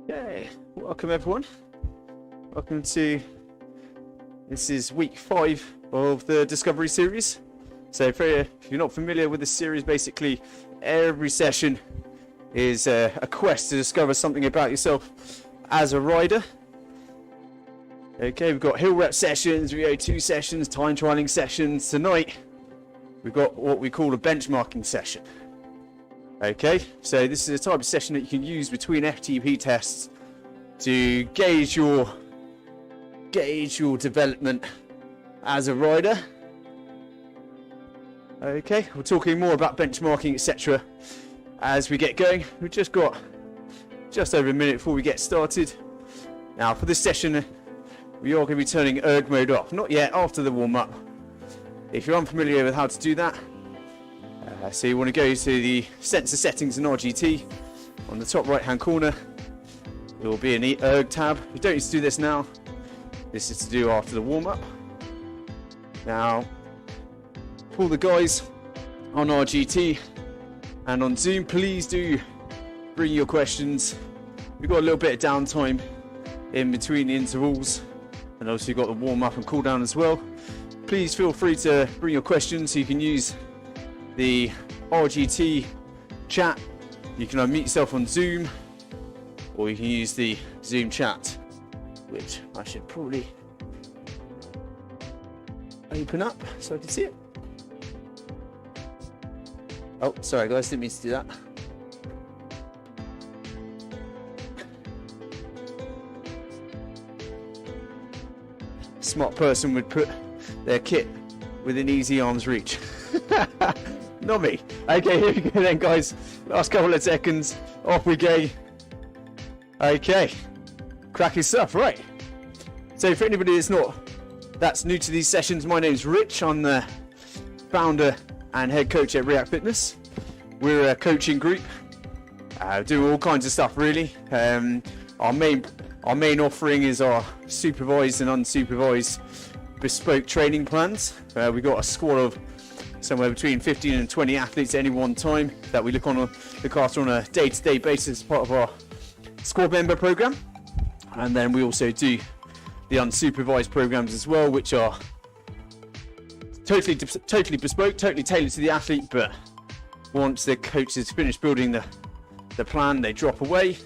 Okay, welcome everyone. Welcome to, this is week 5 of the Discovery series. So if you're not familiar with the series, basically every session is a quest to discover something about yourself as a rider. Okay, we've got hill rep sessions, VO2 sessions, time trialing sessions. Tonight we've got what we call a benchmarking session. Okay, so this is a type of session that you can use between FTP tests to gauge your development as a rider. Okay, we're talking more about benchmarking, etc. as we get going. We've just got just over a minute before we get started. Now, for this session, we are going to be turning erg mode off. Not yet, after the warm-up. If you're unfamiliar with how to do that, so you want to go to the sensor settings in RGT on the top right hand corner. There will be an erg tab. You don't need to do this now. This is to do after the warm-up. Now, for the guys on RGT and on Zoom, please do bring your questions. We've got a little bit of downtime in between the intervals, and also you've got the warm-up and cool-down as well. Please feel free to bring your questions. You can use the RGT chat. You can unmute yourself on Zoom, or you can use the Zoom chat, which I should probably open up so I can see it. Oh, sorry guys, didn't mean to do that. Smart person would put their kit within easy arm's reach. Not me. Okay, here we go then, guys. Last couple of seconds, off we go. Okay, cracking stuff, right? So for anybody that's new to these sessions, my name's Rich. I'm the founder and head coach at Riak Fitness. We're a coaching group. Do all kinds of stuff really. Our main offering is our supervised and unsupervised bespoke training plans. We've got a squad of somewhere between 15 and 20 athletes at any one time that we look after on a day-to-day basis as part of our squad member program. And then we also do the unsupervised programs as well, which are totally bespoke, totally tailored to the athlete, but once the coach has finished building the plan, they drop away,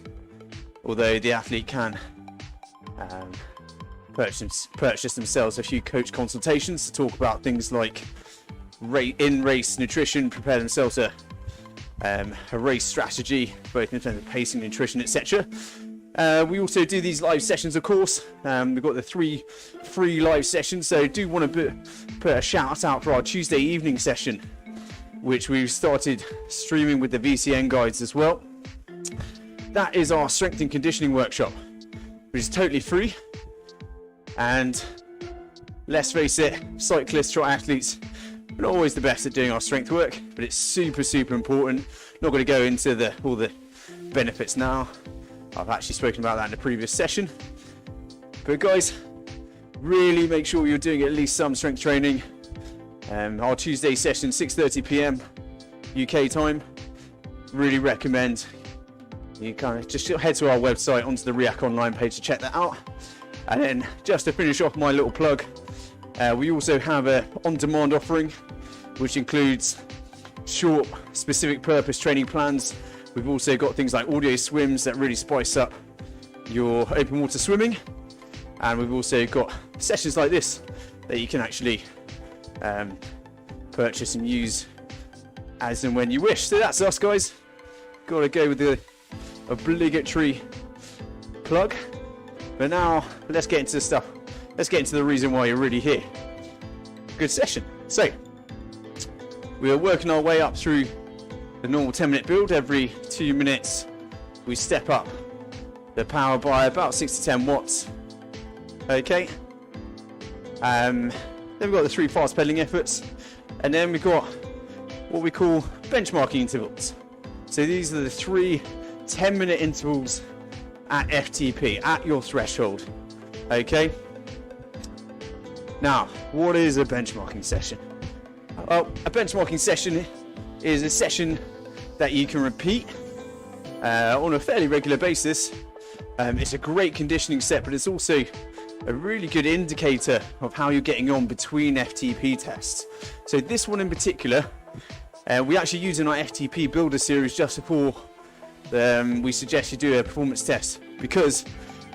although the athlete can purchase themselves a few coach consultations to talk about things like in-race nutrition, prepare themselves a race strategy, both in terms of pacing, nutrition, etc. We also do these live sessions, of course. We've got the 3 free live sessions, so do want to put a shout out for our Tuesday evening session, which we've started streaming with the VCN guides as well. That is our strength and conditioning workshop, which is totally free. And let's face it, cyclists, triathletes, we're not always the best at doing our strength work, but it's super important. Not going to go into all the benefits now. I've actually spoken about that in the previous session. But guys, really make sure you're doing at least some strength training. Our Tuesday session, 6:30 p.m. UK time. Really recommend you kind of just head to our website, onto the Riak online page to check that out. And then just to finish off my little plug, we also have a on-demand offering, which includes short, specific purpose training plans. We've also got things like audio swims that really spice up your open water swimming. And we've also got sessions like this that you can actually purchase and use as and when you wish. So that's us, guys. Got to go with the obligatory plug. But now, let's get into the stuff. Let's get into the reason why you're really here. Good session. So, we are working our way up through the normal 10-minute build. Every 2 minutes, we step up the power by about 6 to 10 watts. Okay. Then we've got the 3 fast pedaling efforts. And then we've got what we call benchmarking intervals. So these are the 3 10-minute intervals at FTP, at your threshold. Okay. Now, what is a benchmarking session? Well, a benchmarking session is a session that you can repeat on a fairly regular basis It's a great conditioning set, but it's also a really good indicator of how you're getting on between FTP tests. So this one in particular, we actually use in our FTP builder series just before we suggest you do a performance test, because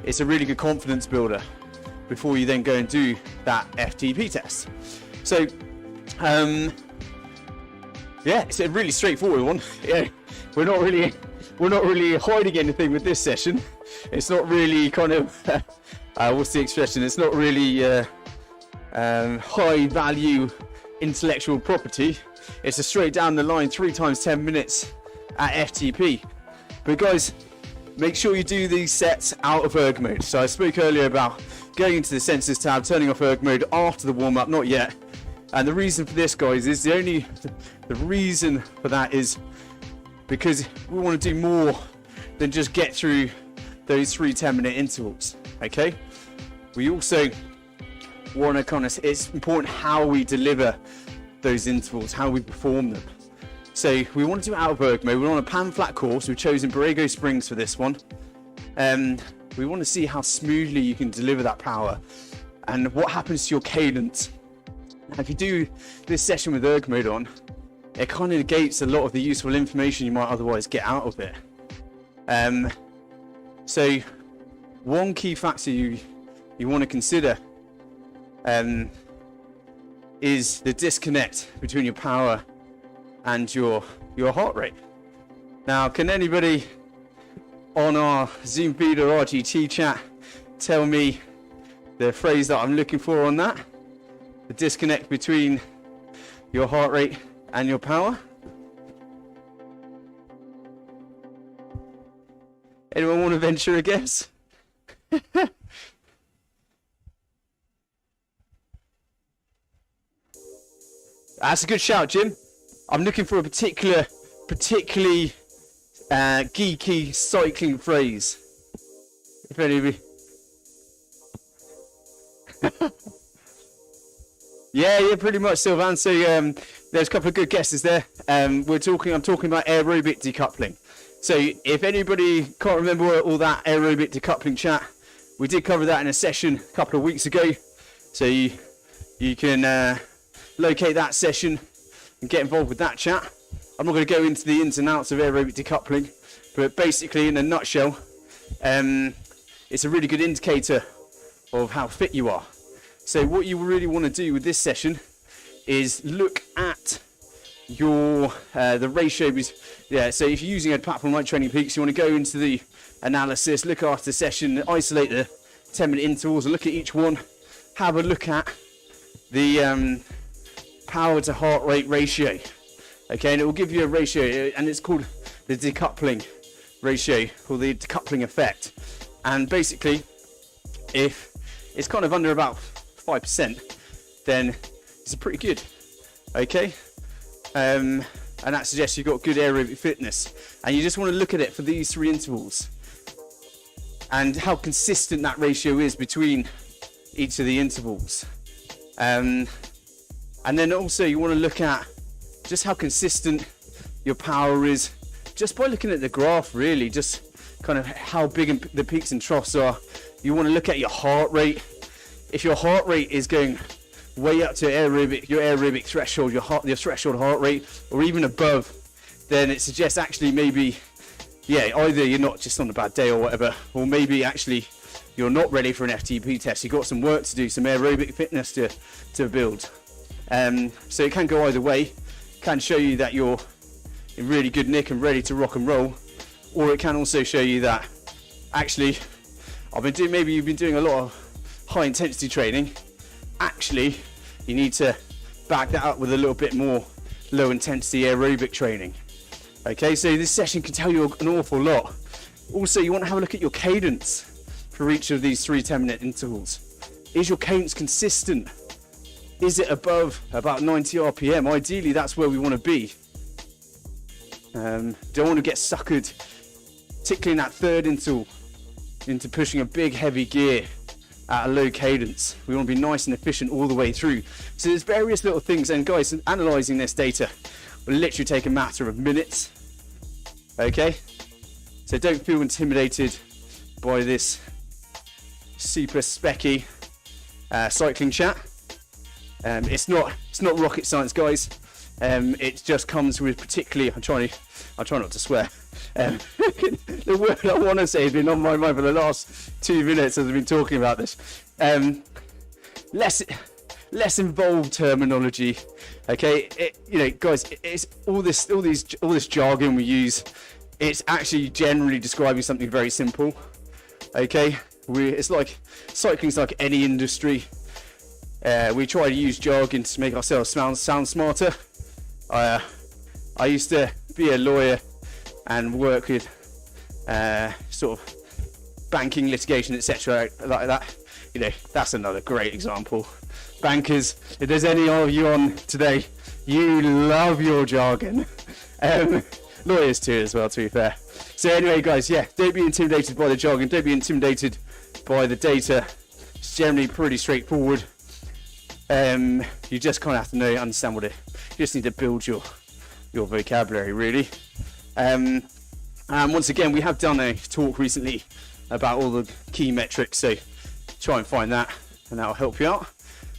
it's a really good confidence builder before you then go and do that FTP test. So yeah, it's a really straightforward one. Yeah, we're not really hiding anything with this session. It's not really kind of what's the expression? It's not really high value intellectual property. It's a straight down the line 3 times 10 minutes at FTP. But guys, make sure you do these sets out of erg mode. So I spoke earlier about going into the sensors tab, turning off erg mode after the warm up, not yet. And the reason for this, guys, is the reason for that is because we want to do more than just get through those 3 10-minute intervals. Okay, we also want to kind of, it's important how we deliver those intervals, how we perform them. So we want to do out of erg mode. We're on a pan flat course. We've chosen Borrego Springs for this one. We want to see how smoothly you can deliver that power and what happens to your cadence. Now, if you do this session with erg mode on, it kind of negates a lot of the useful information you might otherwise get out of it. So one key factor you want to consider is the disconnect between your power and your heart rate. Now, can anybody on our Zoom feed or RGT chat tell me the phrase that I'm looking for on that? The disconnect between your heart rate and your power? Anyone want to venture a guess? That's a good shout, Jim. I'm looking for a particularly geeky cycling phrase. If any of you. Yeah, pretty much, Sylvan. So there's a couple of good guesses there. I'm talking about aerobic decoupling. So if anybody can't remember all that aerobic decoupling chat, we did cover that in a session a couple of weeks ago. So you can locate that session and get involved with that chat. I'm not going to go into the ins and outs of aerobic decoupling, but basically, in a nutshell, it's a really good indicator of how fit you are. So what you really want to do with this session is look at your the ratio. Yeah, so if you're using a platform like Training Peaks, you want to go into the analysis, look after the session, isolate the 10-minute intervals, and look at each one. Have a look at the power to heart rate ratio. Okay, and it will give you a ratio, and it's called the decoupling ratio, or the decoupling effect. And basically, if it's kind of under about 5%, then it's pretty good. Okay, and that suggests you've got good aerobic fitness. And you just want to look at it for these 3 intervals and how consistent that ratio is between each of the intervals. And then also you want to look at just how consistent your power is just by looking at the graph, really, just kind of how big the peaks and troughs are. You want to look at your heart rate. If your heart rate is going way up to your aerobic threshold, your threshold heart rate, or even above, then it suggests actually maybe, yeah, either you're not just on a bad day or whatever, or maybe actually you're not ready for an FTP test. You've got some work to do, some aerobic fitness to build. So it can go either way. It can show you that you're in really good nick and ready to rock and roll, or it can also show you that actually maybe you've been doing a lot of high intensity training. Actually, you need to back that up with a little bit more low intensity aerobic training. Okay, so this session can tell you an awful lot. Also, you want to have a look at your cadence for each of these 3 10-minute intervals. Is your cadence consistent? Is it above about 90 RPM? Ideally, that's where we want to be. Don't want to get suckered, particularly in that 3rd interval, into pushing a big heavy gear at a low cadence. We want to be nice and efficient all the way through. So there's various little things, and guys, analysing this data will literally take a matter of minutes. Okay? So don't feel intimidated by this super specky cycling chat. It's not rocket science, guys. It just comes with particularly, I try not to swear. The word I want to say has been on my mind for the last 2 minutes as I've been talking about this. Less involved terminology. Okay, guys, it's all this jargon we use. It's actually generally describing something very simple. Okay, it's like cycling's like any industry. We try to use jargon to make ourselves sound smarter. I used to be a lawyer and work with sort of banking, litigation, etc. like that. That's another great example. Bankers, if there's any of you on today, you love your jargon. Lawyers too as well, to be fair. So anyway, guys, yeah, don't be intimidated by the jargon, don't be intimidated by the data. It's generally pretty straightforward. You just kind of have to understand what you just need to build your vocabulary, really. And once again, we have done a talk recently about all the key metrics, so try and find that and that'll help you out.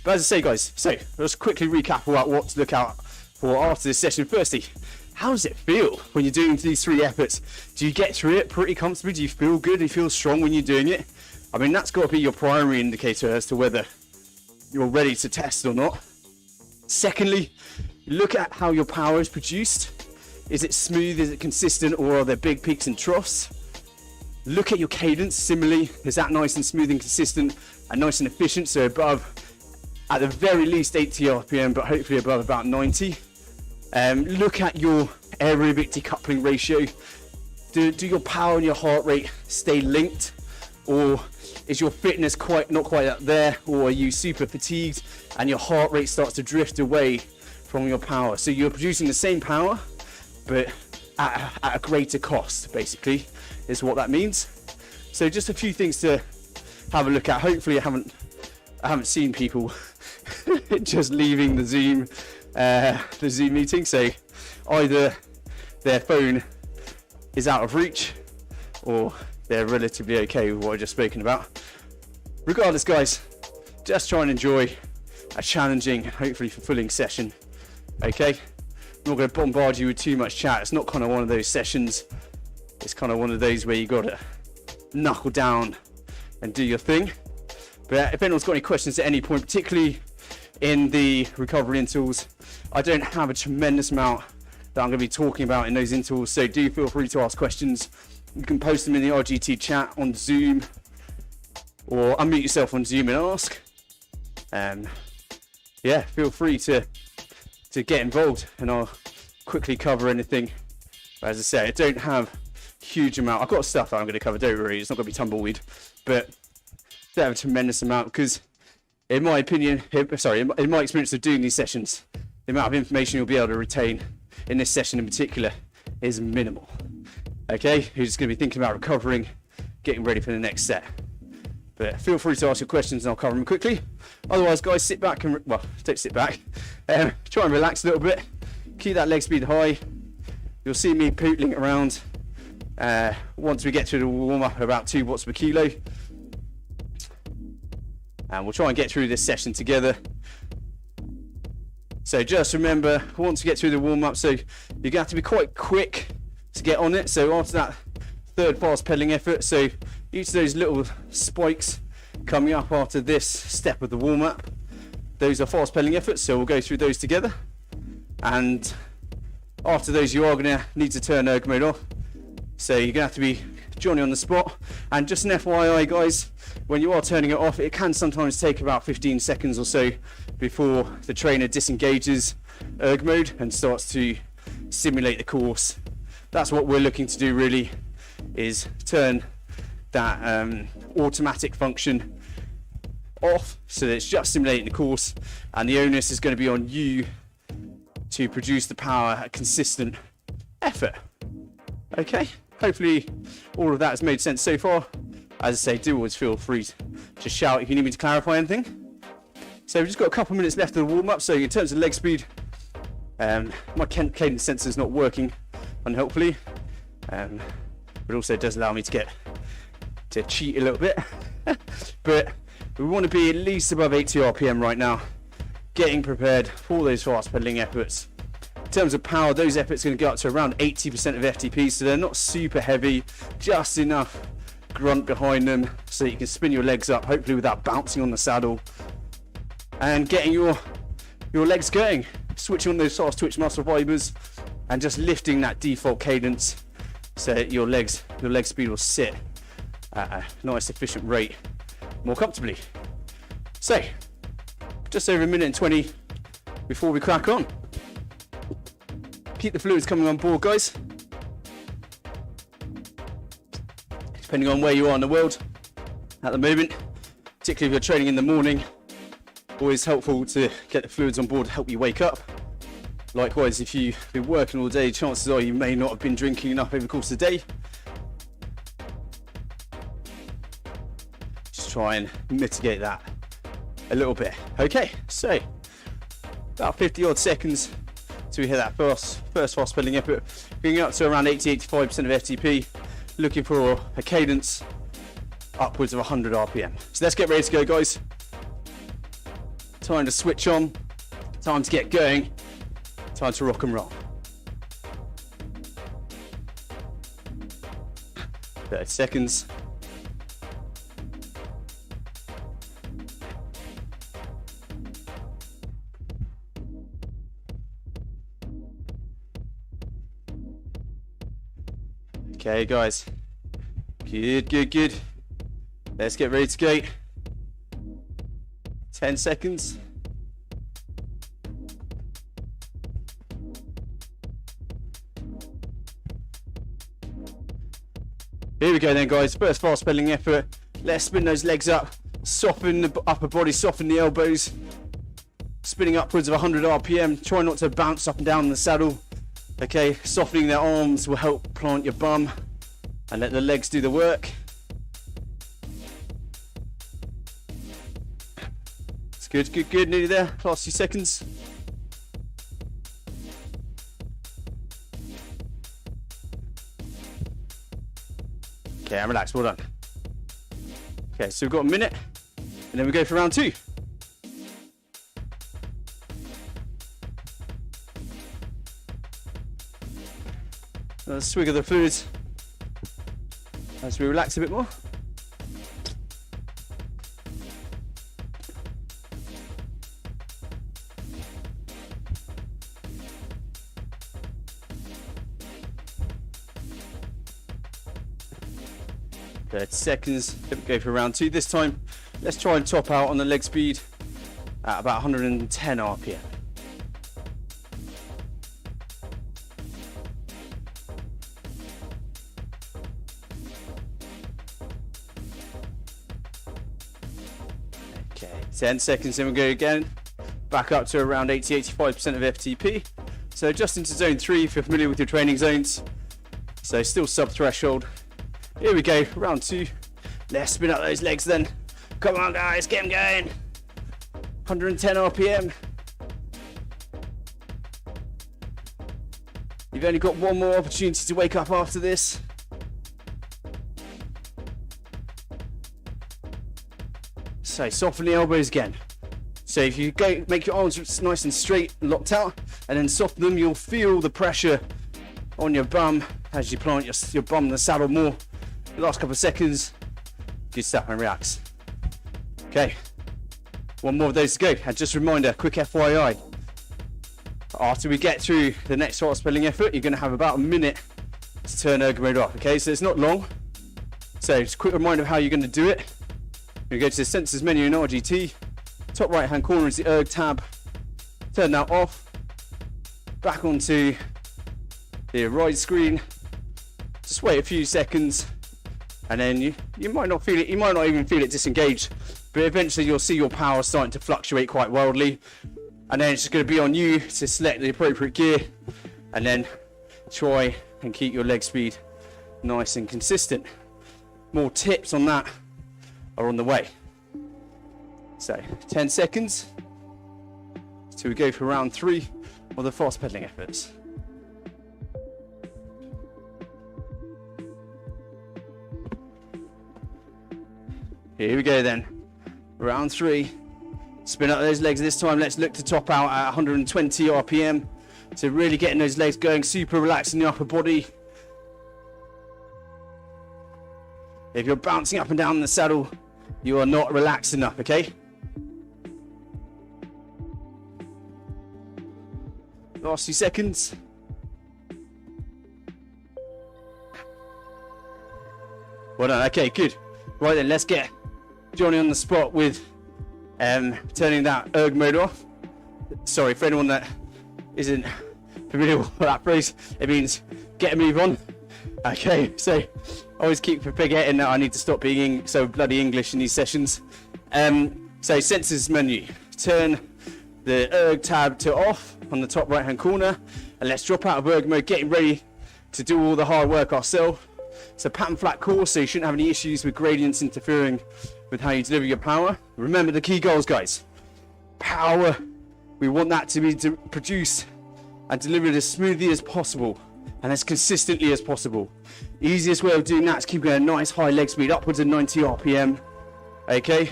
But as I say, guys, so let's quickly recap about what to look out for after this session. Firstly, how does it feel when you're doing these 3 efforts? Do you get through it pretty comfortably? Do you feel good? Do you feel strong when you're doing it? I mean, that's got to be your primary indicator as to whether you're ready to test or not. Secondly, look at how your power is produced. Is it smooth? Is it consistent? Or are there big peaks and troughs? Look at your cadence. Similarly, is that nice and smooth and consistent and nice and efficient? So above, at the very least, 80 RPM, but hopefully above about 90. Look at your aerobic decoupling ratio. Do your power and your heart rate stay linked, or is your fitness not quite up there, or are you super fatigued and your heart rate starts to drift away from your power? So you're producing the same power, but at a greater cost, basically, is what that means. So just a few things to have a look at. Hopefully I haven't seen people just leaving the Zoom meeting, so either their phone is out of reach or they're relatively okay with what I've just spoken about. Regardless, guys, just try and enjoy a challenging, hopefully fulfilling session. Okay, I'm not going to bombard you with too much chat. It's not kind of one of those sessions. It's kind of one of those where you got to knuckle down and do your thing. But if anyone's got any questions at any point, particularly in the recovery intervals, I don't have a tremendous amount that I'm going to be talking about in those intervals, so do feel free to ask questions. You can post them in the RGT chat on Zoom, or unmute yourself on Zoom and ask. Yeah, feel free to get involved, and I'll quickly cover anything. But as I say, I don't have a huge amount. I've got stuff that I'm going to cover, don't worry, it's not going to be tumbleweed, but I don't have a tremendous amount because, in my opinion, in my experience of doing these sessions, the amount of information you'll be able to retain in this session in particular is minimal. Okay, you're just going to be thinking about recovering, getting ready for the next set. But feel free to ask your questions and I'll cover them quickly. Otherwise, guys, sit back and, well, don't sit back. Try and relax a little bit. Keep that leg speed high. You'll see me pootling around once we get to the warm-up about 2 watts per kilo. And we'll try and get through this session together. So just remember, once we get through the warm-up, so you're going to have to be quite quick to get on it. So after that third fast pedaling effort, so each of those little spikes coming up after this step of the warm-up, those are fast pedaling efforts, so we'll go through those together. And after those, you are going to need to turn erg mode off. So you're going to have to be Johnny on the spot. And just an FYI, guys, when you are turning it off, it can sometimes take about 15 seconds or so before the trainer disengages erg mode and starts to simulate the course. That's what we're looking to do, really, is turn that automatic function off so that it's just simulating the course, and the onus is going to be on you to produce the power at consistent effort. Okay, hopefully all of that has made sense so far. As I say, do always feel free to shout if you need me to clarify anything. So we've just got a couple of minutes left of the warm-up. So in terms of leg speed, my cadence sensor is not working, unhelpfully, but also it does allow me to to cheat a little bit. But we want to be at least above 80 RPM right now, getting prepared for those fast pedaling efforts. In terms of power, those efforts are going to go up to around 80% of FTP, so they're not super heavy, just enough grunt behind them so you can spin your legs up, hopefully without bouncing on the saddle, and getting your legs going, switching on those fast twitch muscle fibers and just lifting that default cadence so that your leg speed will sit at a nice efficient rate more comfortably. So just over 1:20 before we crack on. Keep the fluids coming on board, guys. Depending on where you are in the world at the moment, particularly if you're training in the morning, always helpful to get the fluids on board to help you wake up. Likewise, if you've been working all day, chances are you may not have been drinking enough over the course of the day. Just try and mitigate that a little bit. Okay, so about 50 odd seconds till we hit that first fast pedaling effort, going up to around 80-85% of FTP, looking for a cadence upwards of 100 RPM. So let's get ready to go, guys. Time to switch on, time to get going, time to rock and roll. 30 seconds. Okay, guys. Good. Let's get ready to go. 10 seconds. Here we go then, guys. First fast pedaling effort. Let's spin those legs up. Soften the upper body, soften the elbows. Spinning upwards of 100 RPM. Try not to bounce up and down the saddle. Okay, softening the arms will help plant your bum and let the legs do the work. It's good, nearly there. Last few seconds. Okay, and relax, well done. Okay, so we've got a minute, and then we go for round 2. Another swig of the fluids as we relax a bit more. Seconds. Then we go for round 2 this time. Let's try and top out on the leg speed at about 110 RPM. Okay, 10 seconds, then we go again. Back up to around 80-85% of FTP. So just into zone 3 if you're familiar with your training zones. So still sub-threshold. Here we go, round 2. Let's spin up those legs then. Come on, guys, get them going. 110 RPM. You've only got one more opportunity to wake up after this. So soften the elbows again. So if you go, make your arms nice and straight and locked out, and then soften them, you'll feel the pressure on your bum as you plant your bum in the saddle more. The last couple of seconds, good stuff, and relax. Okay, one more of those to go. And just a reminder, quick FYI, after we get through the next fast pedaling effort, you're going to have about a minute to turn ergo mode off. Okay, so it's not long. So just a quick reminder of how you're going to do it. You go to the sensors menu in RGT, top right hand corner is the erg tab. Turn that off. Back onto the ride screen. Just wait a few seconds. And then you might not feel it, you might not even feel it disengaged, but eventually you'll see your power starting to fluctuate quite wildly. And then it's just going to be on you to select the appropriate gear and then try and keep your leg speed nice and consistent. More tips on that are on the way. So 10 seconds till we go for round 3 of the fast pedaling efforts. Here we go then. Round 3. Spin up those legs this time. Let's look to top out at 120 RPM. So really getting those legs going, super relaxed in the upper body. If you're bouncing up and down in the saddle, you are not relaxed enough, okay? Last few seconds. Well done, okay, good. Right then, let's get Johnny on the spot with turning that erg mode off. Sorry, for anyone that isn't familiar with that phrase, it means get a move on. Okay, so I always keep forgetting that I need to stop being so bloody English in these sessions. So sensors menu, turn the erg tab to off on the top right hand corner, and let's drop out of erg mode, getting ready to do all the hard work ourselves. It's a pattern flat course, so you shouldn't have any issues with gradients interfering with how you deliver your power. Remember the key goals, guys. Power, we want that to be produced and delivered as smoothly as possible and as consistently as possible. Easiest way of doing that is keeping a nice high leg speed, upwards of 90 RPM. Okay?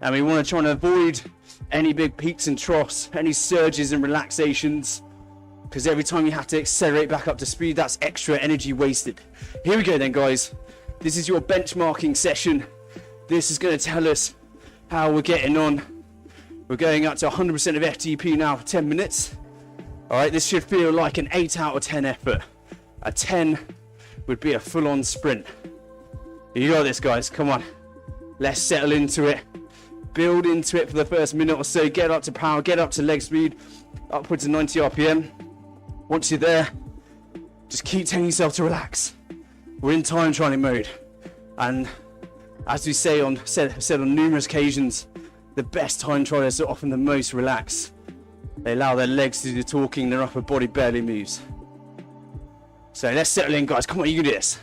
And we want to try and avoid any big peaks and troughs, any surges and relaxations, because every time you have to accelerate back up to speed, that's extra energy wasted. Here we go then, guys. This is your benchmarking session. This is going to tell us how we're getting on. We're going up to 100% of FTP now for 10 minutes. All right, this should feel like an 8 out of 10 effort. A 10 would be a full-on sprint. You got this, guys. Come on. Let's settle into it. Build into it for the first minute or so. Get up to power, get up to leg speed, upwards of 90 RPM. Once you're there, just keep telling yourself to relax. We're in time trialing mode. And as we said on numerous occasions, the best time trialers are often the most relaxed. They allow their legs to do the talking, their upper body barely moves. So let's settle in, guys. Come on, you can do this.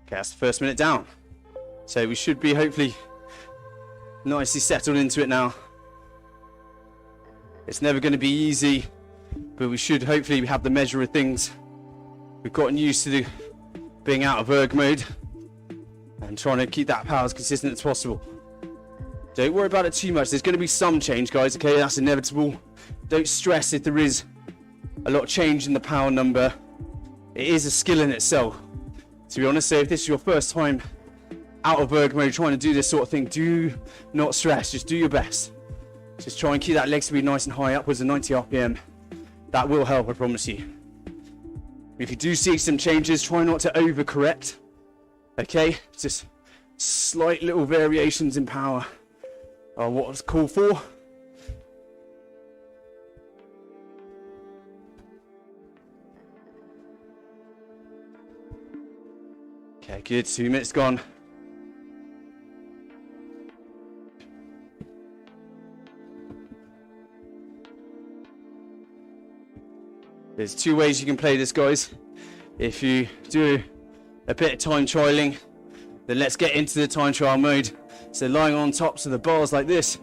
Okay, that's the first minute down. So we should be hopefully nicely settled into it now. It's never going to be easy, but we should hopefully have the measure of things. We've gotten used to being out of erg mode and trying to keep that power as consistent as possible. Don't worry about it too much. There's going to be some change, guys, okay? That's inevitable. Don't stress if there is a lot of change in the power number. It is a skill in itself, to be honest. So if this is your first time out of erg mode trying to do this sort of thing, do not stress. Just do your best. Just try and keep that leg speed nice and high, upwards of 90 RPM. That will help, I promise you. If you do see some changes, try not to overcorrect. Okay? Just slight little variations in power are what's called for. Okay, good. 2 minutes gone. There's 2 ways you can play this, guys. If you do a bit of time trialing, then let's get into the time trial mode. So lying on tops of the bars like this,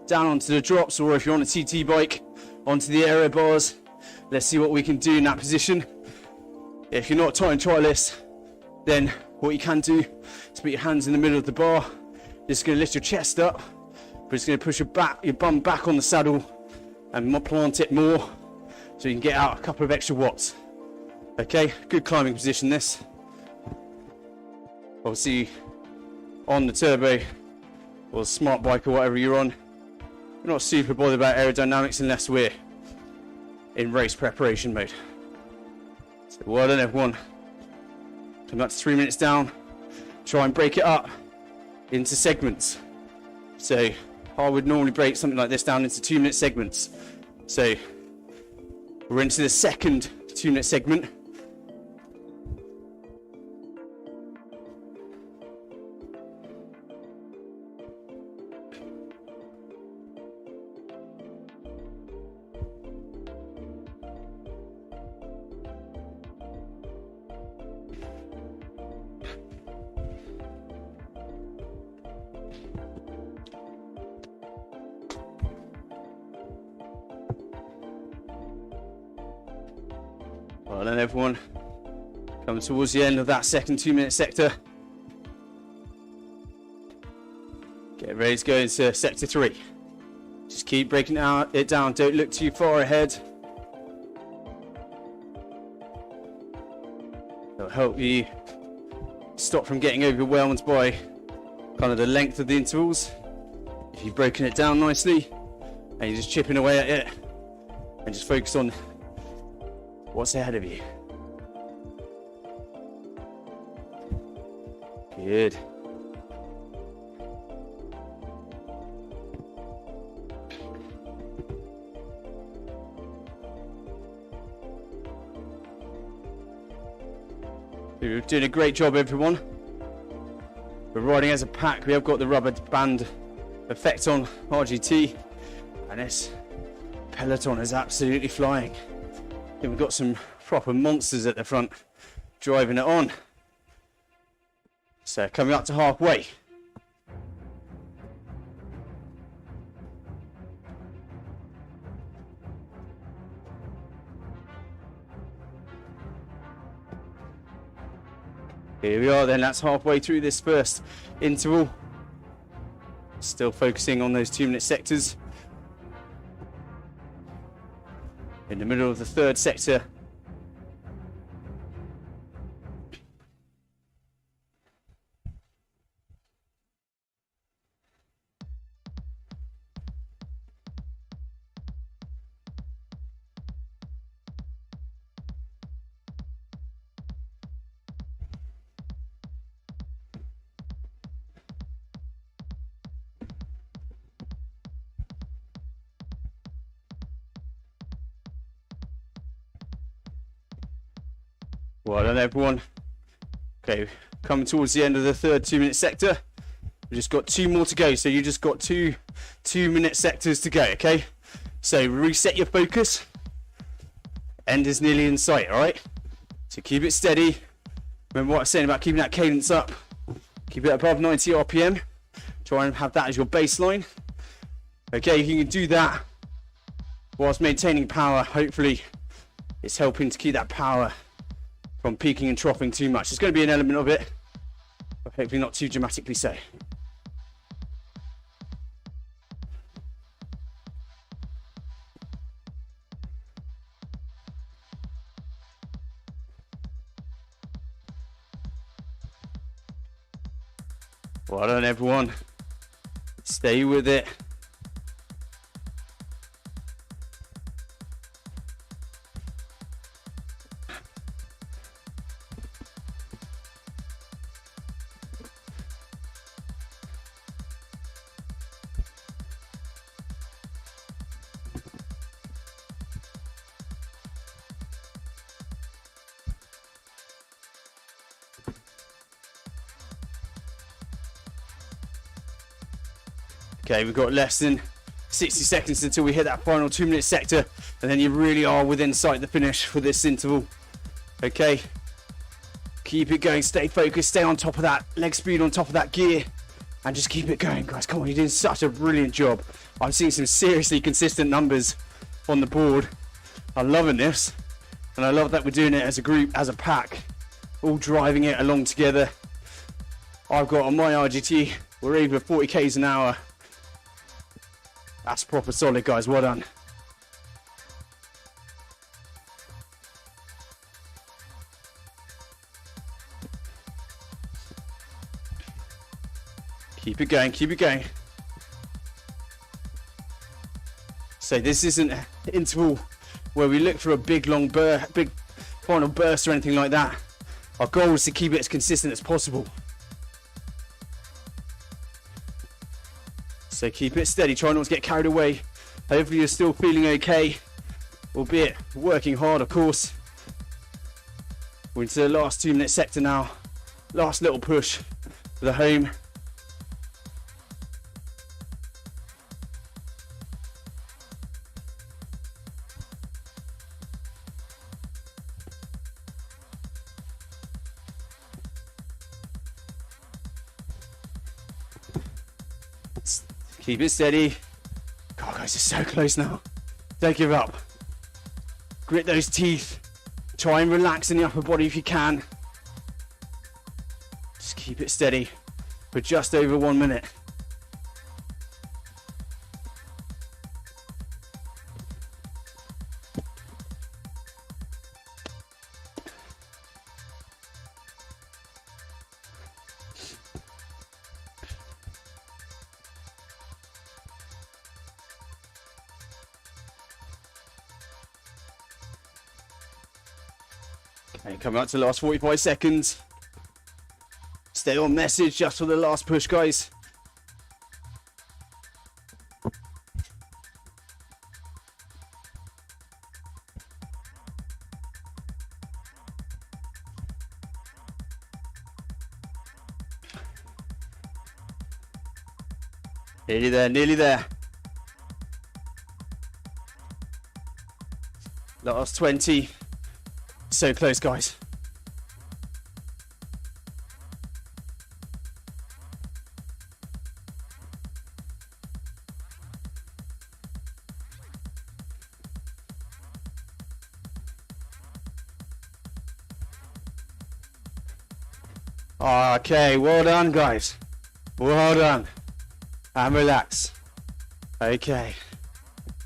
down onto the drops, or if you're on a TT bike, onto the aero bars. Let's see what we can do in that position. If you're not time trialist, then what you can do is put your hands in the middle of the bar. Just going to lift your chest up, but it's going to push your bum back on the saddle and plant it more, so you can get out a couple of extra watts. Okay, good climbing position this. Obviously on the turbo or the smart bike or whatever you're on, we're not super bothered about aerodynamics unless we're in race preparation mode. So well done everyone. Come up to 3 minutes down. Try and break it up into segments. So I would normally break something like this down into 2-minute segments. So we're into the second 2-minute segment. Well done, everyone. Coming towards the end of that second 2-minute sector. Get ready to go into sector 3. Just keep breaking it down. Don't look too far ahead. It'll help you stop from getting overwhelmed by kind of the length of the intervals. If you've broken it down nicely and you're just chipping away at it and just focus on what's ahead of you. Good. You're doing a great job, everyone. We're riding as a pack. We have got the rubber band effect on RGT, and this peloton is absolutely flying. And we've got some proper monsters at the front driving it on. So coming up to halfway. Here we are then, that's halfway through this first interval. Still focusing on those 2-minute sectors. In the middle of the third sector. Well done, everyone. Okay, coming towards the end of the third 2-minute sector. We've just got 2 more to go, so you just got two 2-minute sectors to go, okay? So reset your focus. End is nearly in sight, all right? So keep it steady. Remember what I was saying about keeping that cadence up. Keep it above 90 RPM. Try and have that as your baseline. Okay, you can do that whilst maintaining power. Hopefully, it's helping to keep that power from peaking and troughing too much. There's going to be an element of it, but hopefully not too dramatically so. Well done, everyone. Stay with it. Okay, we've got less than 60 seconds until we hit that final 2-minute sector, and then you really are within sight of the finish for this interval. Okay, keep it going, stay focused, stay on top of that leg speed, on top of that gear, and just keep it going, guys. Come on, you're doing such a brilliant job. I'm seeing some seriously consistent numbers on the board. I'm loving this, and I love that we're doing it as a group, as a pack, all driving it along together. I've got on my RGT, we're over 40 k's an hour. That's proper solid, guys. Well done. Keep it going, keep it going. So this isn't an interval where we look for a big final burst or anything like that. Our goal is to keep it as consistent as possible. So keep it steady, try not to get carried away. Hopefully you're still feeling okay, albeit working hard, of course. We're into the last 2-minute sector now. Last little push for the home. Keep it steady. God, guys, it's so close now. Don't give up. Grit those teeth. Try and relax in the upper body if you can. Just keep it steady for just over 1 minute. Okay, coming up to the last 45 seconds. Stay on message just for the last push, guys. Nearly there, nearly there. Last 20. So close, guys. Okay, well done, guys. Well done. And relax. Okay.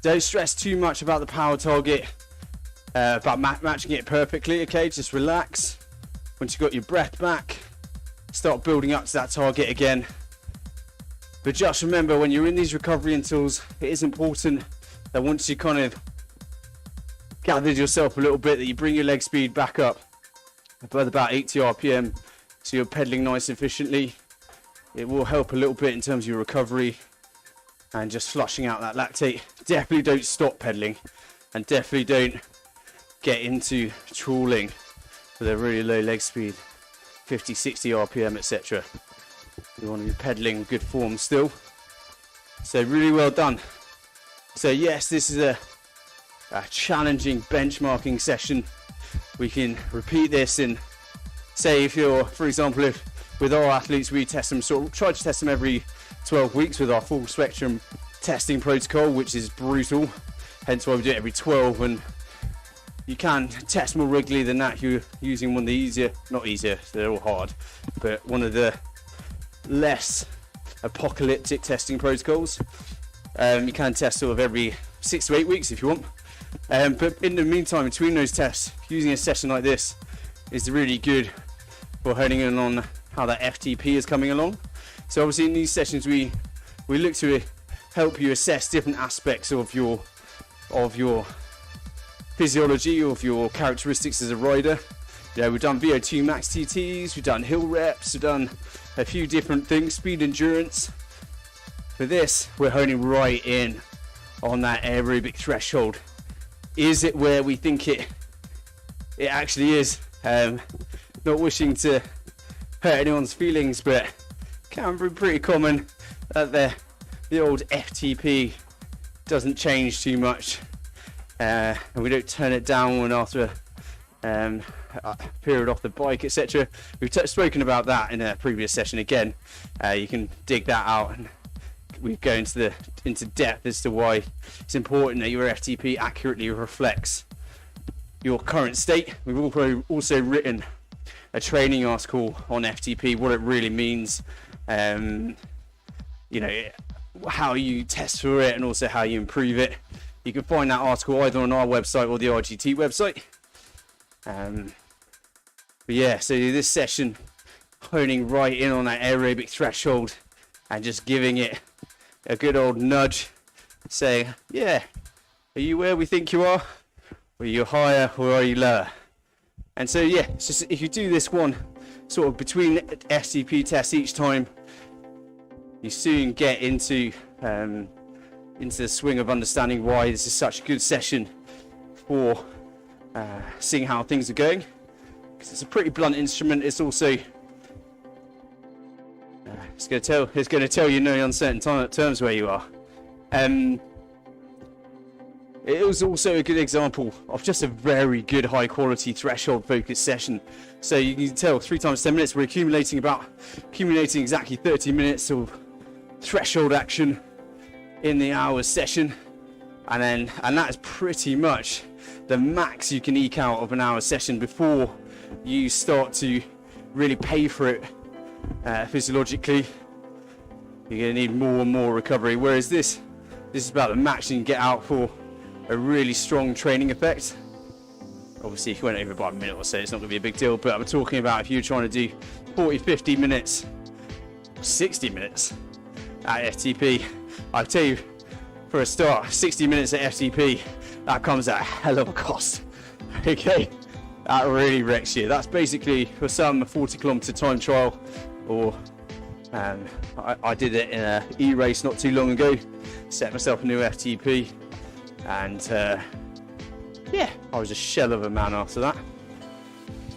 Don't stress too much about the power target, about matching it perfectly, okay? Just relax. Once you've got your breath back, start building up to that target again. But just remember, when you're in these recovery intervals, it is important that once you kind of gathered yourself a little bit, that you bring your leg speed back up above about 80 RPM, so you're pedaling nice and efficiently. It will help a little bit in terms of your recovery and just flushing out that lactate. Definitely don't stop pedaling, and definitely don't get into trawling with a really low leg speed, 50, 60 RPM, etc. You want to be pedaling good form still. So really well done. So yes, this is a challenging benchmarking session. We can repeat this in, say, if you're, for example, if with our athletes we test them, sort of try to test them every 12 weeks with our full spectrum testing protocol, which is brutal, hence why we do it every 12. And you can test more regularly than that. You're using one of the easier, not easier, they're all hard, but one of the less apocalyptic testing protocols. You can test sort of every 6 to 8 weeks if you want, but in the meantime, between those tests, using a session like this is really good for honing in on how that FTP is coming along. So obviously in these sessions we look to help you assess different aspects of your physiology, of your characteristics as a rider. Yeah, we've done VO2 max TTs, we've done hill reps, we've done a few different things, speed endurance. For this, we're honing right in on that aerobic threshold. Is it where we think it actually is? Not wishing to hurt anyone's feelings, but can be pretty common that the old FTP doesn't change too much, and we don't turn it down after a period off the bike, etc. We've spoken about that in a previous session. Again, you can dig that out, and we go into depth as to why it's important that your FTP accurately reflects your current state. We've also written a training article on FTP, what it really means, you know, how you test for it, and also how you improve it. You can find that article either on our website or the RGT website. But yeah, so this session, honing right in on that aerobic threshold and just giving it a good old nudge, saying, yeah, are you where we think you are? Are you higher or are you lower? And so yeah, it's just, if you do this one sort of between FTP tests each time, you soon get into the swing of understanding why this is such a good session for seeing how things are going. Because it's a pretty blunt instrument. It's also it's going to tell you in no uncertain terms where you are. It was also a good example of just a very good high quality threshold focused session. So you can tell 3 times 10 minutes we're accumulating exactly 30 minutes of threshold action in the hour session, and that is pretty much the max you can eke out of an hour session before you start to really pay for it physiologically. You're going to need more and more recovery, whereas this is about the max you can get out for a really strong training effect. Obviously, if you went over by a minute or so, it's not going to be a big deal, but I'm talking about if you're trying to do 40, 50 minutes, 60 minutes at FTP, I'll tell you, for a start, 60 minutes at FTP, that comes at a hell of a cost. Okay, that really wrecks you. That's basically, for some, a 40-kilometer time trial, or I did it in an e-race not too long ago, set myself a new FTP, and yeah, I was a shell of a man after that.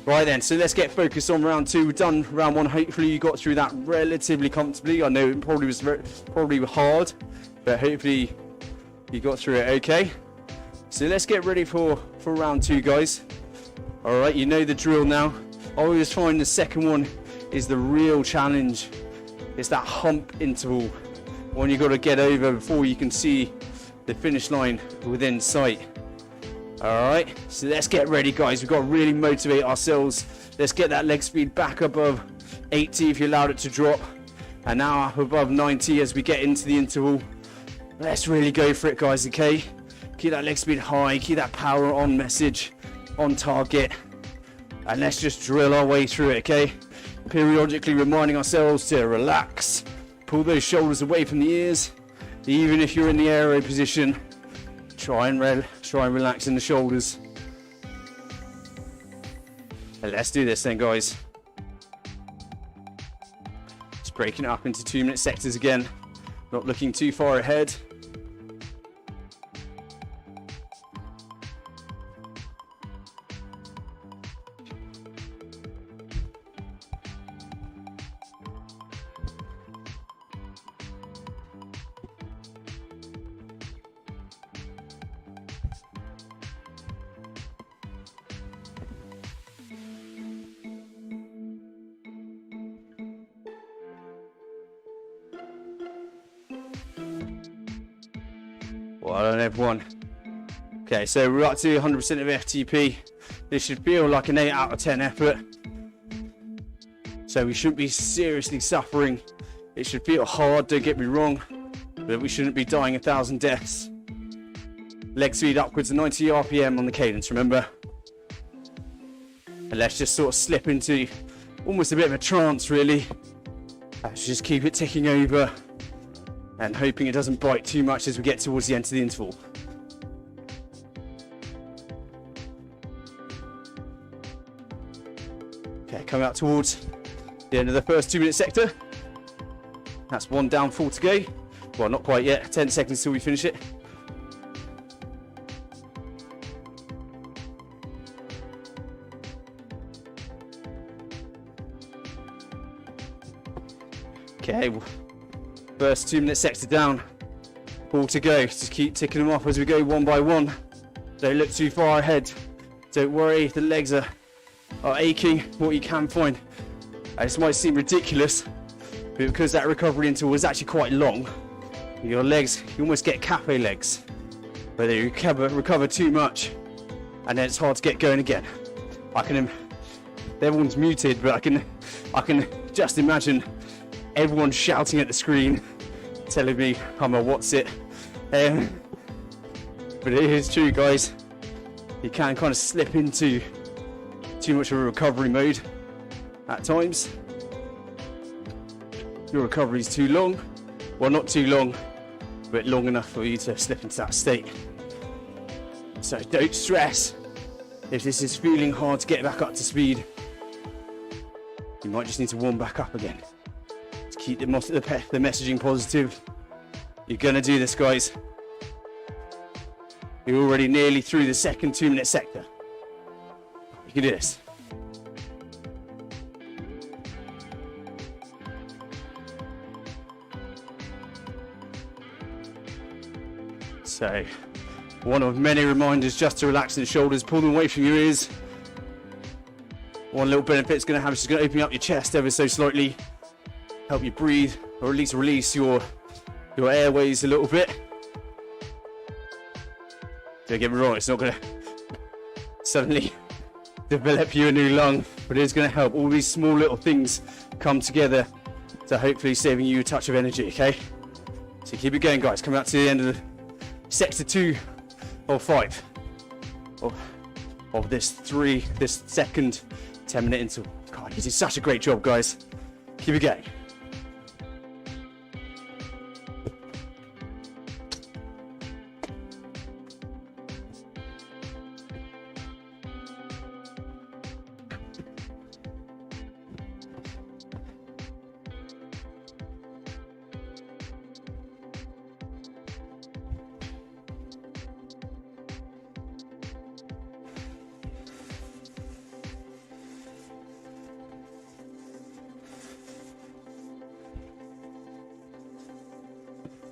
Right then, so let's get focused on round 2. We've done round 1. Hopefully you got through that relatively comfortably. I know it probably was hard, but hopefully you got through it okay. So let's get ready for round 2, guys. All right, you know the drill now. I always find the second one is the real challenge. It's that hump interval, one you got to get over before you can see the finish line within sight. All right, so let's get ready, guys. We've got to really motivate ourselves. Let's get that leg speed back above 80 if you allowed it to drop, and now up above 90 as we get into the interval. Let's really go for it, guys, okay? Keep that leg speed high, keep that power on message, on target, and let's just drill our way through it, okay? Periodically reminding ourselves to relax, pull those shoulders away from the ears. Even if you're in the aero position, try and relax in the shoulders. And let's do this then, guys. Just breaking it up into 2-minute sectors again, not looking too far ahead. Well done, everyone. Okay, so we're up to 100% of FTP. This should feel like an 8 out of 10 effort. So we shouldn't be seriously suffering. It should feel hard, don't get me wrong, but we shouldn't be dying 1,000 deaths. Leg speed upwards of 90 RPM on the cadence, remember? And let's just sort of slip into almost a bit of a trance, really. Let's just keep it ticking over and hoping it doesn't bite too much as we get towards the end of the interval. Okay, coming up towards the end of the first 2-minute sector. That's 1 down, 4 to go. Well, not quite yet, 10 seconds till we finish it. Okay, first 2-minute sector down, 4 to go. Just keep ticking them off as we go one by one. Don't look too far ahead. Don't worry if the legs are aching. What you can find, this might seem ridiculous, but because that recovery interval is actually quite long, your legs, you almost get cafe legs, where they recover too much, and then it's hard to get going again. Everyone's muted, but I can just imagine everyone shouting at the screen, telling me I'm a what's it. But it is true, guys. You can kind of slip into too much of a recovery mode at times. Your recovery is too long. Well, not too long, but long enough for you to slip into that state. So don't stress if this is feeling hard to get back up to speed. You might just need to warm back up again. To keep the messaging positive. You're gonna do this, guys. You're already nearly through the second 2-minute sector. You can do this. So, one of many reminders just to relax the shoulders, pull them away from your ears. One little benefit it's going to have is just going to open up your chest ever so slightly, help you breathe, or at least release your airways a little bit. Don't get me wrong, it's not going to suddenly develop you a new lung, but it's going to help. All these small little things come together to hopefully saving you a touch of energy, okay? So keep it going, guys. Coming up to the end of the sector 2 or 5 of this second 10-minute interval. God, you did such a great job, guys. Keep it going.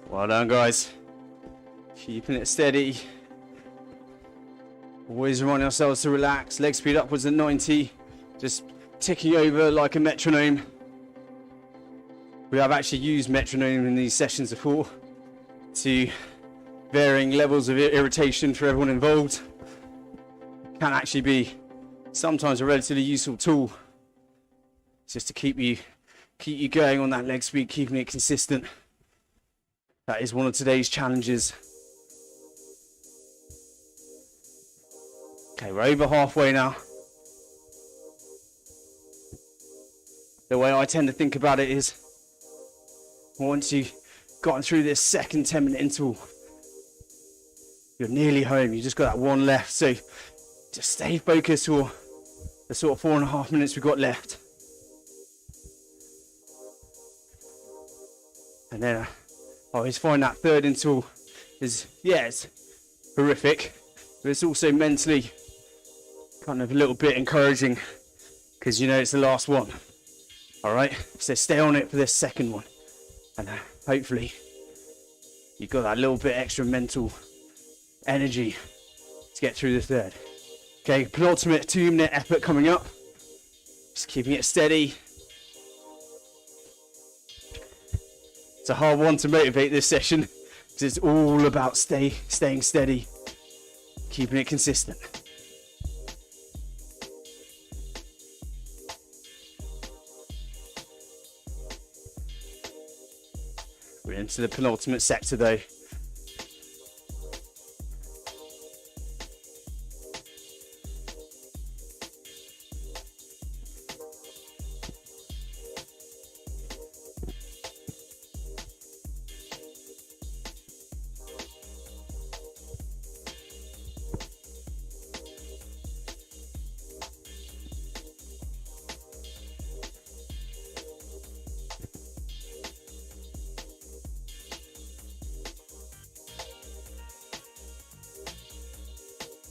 Well done, guys. Keeping it steady. Always reminding ourselves to relax. Leg speed upwards at 90. Just ticking over like a metronome. We have actually used metronome in these sessions before to varying levels of irritation for everyone involved. Can actually be sometimes a relatively useful tool just to keep you going on that leg speed, keeping it consistent. That is one of today's challenges. Okay, we're over halfway now. The way I tend to think about it is, once you've gotten through this second 10-minute interval, you're nearly home. You just got that one left. So just stay focused for the sort of 4.5 minutes we've got left. And then I always find that third interval is, yeah, it's horrific, but it's also mentally kind of a little bit encouraging because you know it's the last one. All right, so stay on it for this second one, and hopefully you've got that little bit extra mental energy to get through the third. Okay, penultimate 2-minute effort coming up. Just keeping it steady. It's a hard one to motivate this session because it's all about staying steady, keeping it consistent. We're into the penultimate sector though.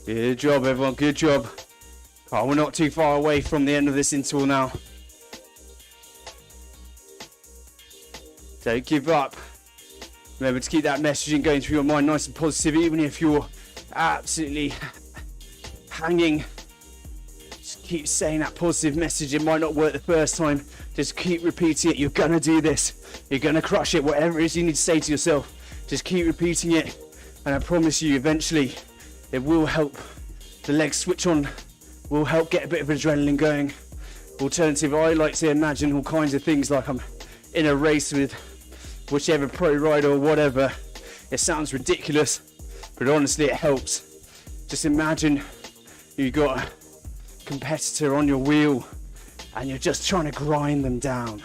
Good job, everyone. Good job. Oh, we're not too far away from the end of this interval now. Don't give up. Remember to keep that messaging going through your mind nice and positive, even if you're absolutely hanging. Just keep saying that positive message. It might not work the first time. Just keep repeating it. You're going to do this. You're going to crush it. Whatever it is you need to say to yourself, just keep repeating it. And I promise you, eventually, it will help the legs switch on, will help get a bit of adrenaline going. Alternative, I like to imagine all kinds of things like I'm in a race with whichever pro rider or whatever. It sounds ridiculous, but honestly it helps. Just imagine you've got a competitor on your wheel and you're just trying to grind them down.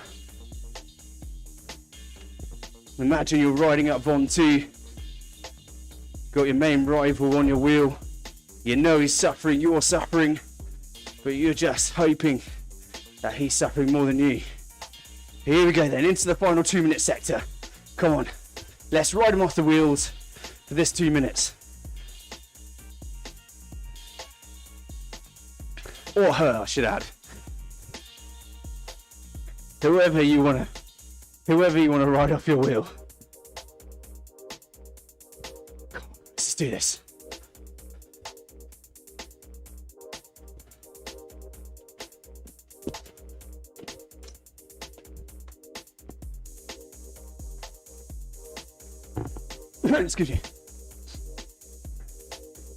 Imagine you're riding up Von 2. Got your main rival on your wheel. You know he's suffering, you're suffering, but you're just hoping that he's suffering more than you. Here we go then, into the final 2-minute sector. Come on, let's ride him off the wheels for this 2 minutes. Or her, I should add. Whoever you wanna ride off your wheel. Let's do this. Excuse me.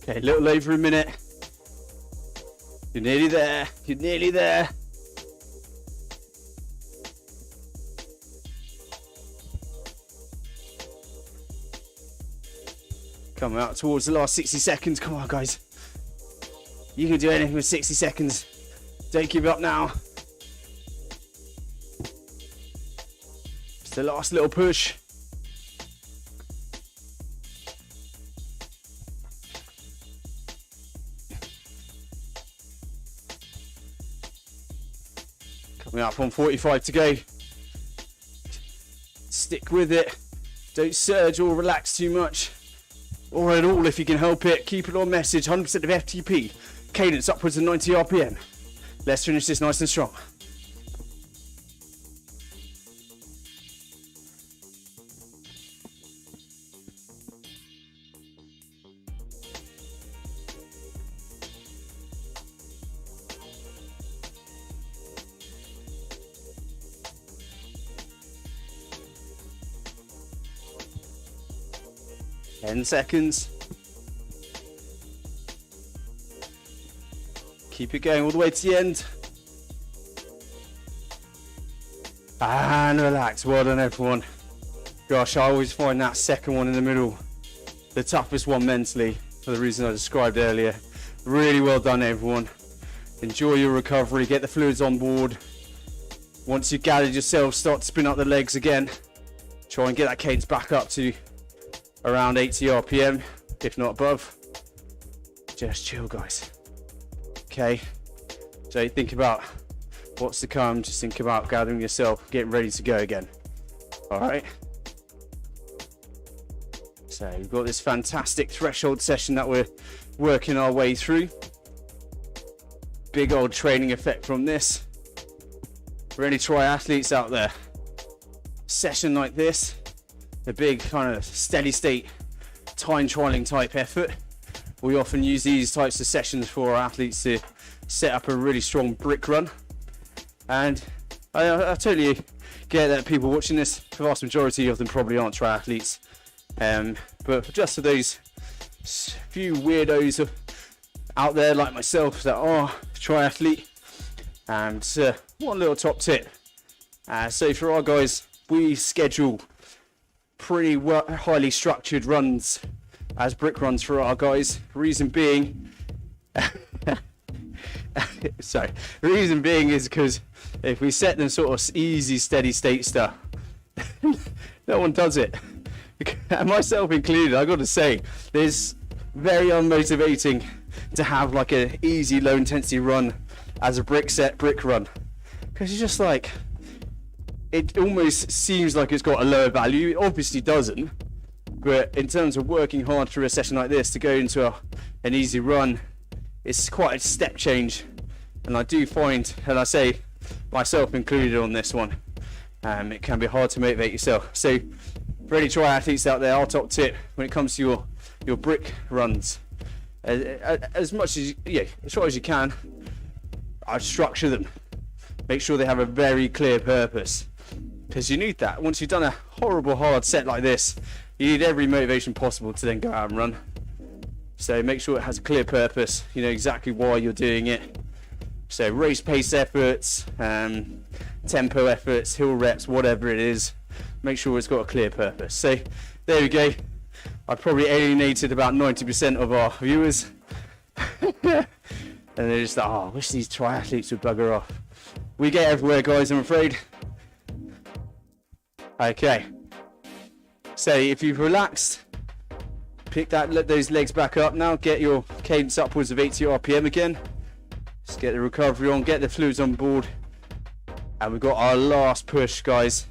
Okay, a little over a minute. You're nearly there. You're nearly there. Coming out towards the last 60 seconds. Come on, guys. You can do anything with 60 seconds. Don't give up now. It's the last little push. Coming up on 45 to go. Stick with it. Don't surge or relax too much. Or at all if you can help it. Keep it on message. 100% of FTP. Cadence upwards of 90 RPM. Let's finish this nice and strong. Ten seconds. Keep it going all the way to the end. And relax. Well done, everyone. Gosh, I always find that second one in the middle the toughest one mentally, for the reason I described earlier. Really well done, everyone. Enjoy your recovery. Get the fluids on board. Once you've gathered yourself, start to spin up the legs again. Try and get that cadence back up to around 80 RPM, if not above. Just chill, guys. Okay, so think about what's to come. Just think about gathering yourself, getting ready to go again. All right. So we've got this fantastic threshold session that we're working our way through. Big old training effect from this. For any triathletes out there, session like this, a big kind of steady state time trialing type effort. We often use these types of sessions for our athletes to set up a really strong brick run. And I totally get that people watching this, the vast majority of them probably aren't triathletes. But just for those few weirdos out there like myself that are triathlete, and one little top tip. So for our guys, we schedule pretty highly structured runs as brick runs for our guys. Reason being, reason being is because if we set them sort of easy, steady state stuff, no one does it. And myself included, I got to say, it's very unmotivating to have like an easy, low intensity run as a brick run, because it's just like, it almost seems like it's got a lower value. It obviously doesn't, but in terms of working hard through a session like this to go into an easy run, it's quite a step change. And I do find, and I say myself included on this one, it can be hard to motivate yourself. So for any triathletes out there, our top tip when it comes to your brick runs, as much as as short as you can, I'd structure them. Make sure they have a very clear purpose, because you need that. Once you've done a horrible hard set like this, you need every motivation possible to then go out and run. So make sure it has a clear purpose. You know exactly why you're doing it. So race pace efforts, tempo efforts, hill reps, whatever it is, make sure it's got a clear purpose. So there we go. I probably alienated about 90% of our viewers. And they're just like, oh, I wish these triathletes would bugger off. We get everywhere, guys, I'm afraid. Okay. So if you've relaxed, let those legs back up now. Get your cadence upwards of 80 RPM again. Just get the recovery on, get the fluids on board. And we've got our last push, guys.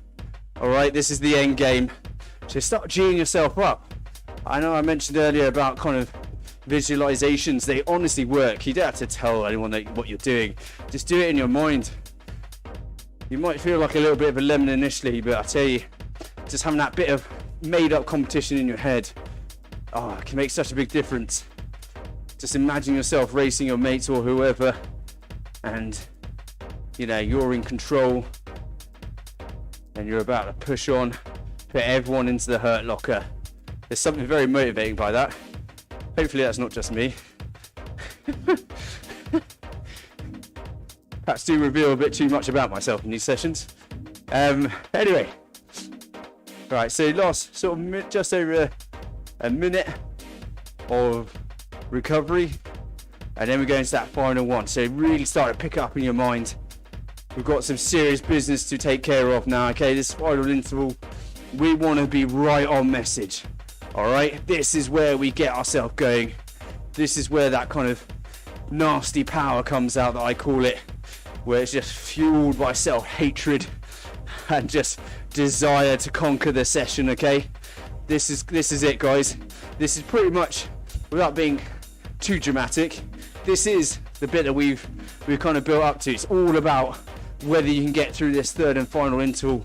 All right, this is the end game. So start G'ing yourself up. I know I mentioned earlier about kind of visualizations. They honestly work. You don't have to tell anyone what you're doing. Just do it in your mind. You might feel like a little bit of a lemon initially, but I tell you, just having that bit of made up competition in your head, it can make such a big difference. Just imagine yourself racing your mates or whoever, and you're in control and you're about to push on, put everyone into the hurt locker. There's something very motivating by that. Hopefully that's not just me. perhaps do reveal a bit too much about myself in these sessions. Anyway, right, so last sort of just over a minute of recovery, and then we go into that final one. So really start to pick up in your mind. We've got some serious business to take care of now. Okay, this final interval, we want to be right on message. All right, this is where we get ourselves going. This is where that kind of nasty power comes out, that I call it, where it's just fueled by self-hatred and just desire to conquer the session. Okay, this is it, guys. This is pretty much, without being too dramatic, this is the bit that we've kind of built up to. It's all about whether you can get through this third and final interval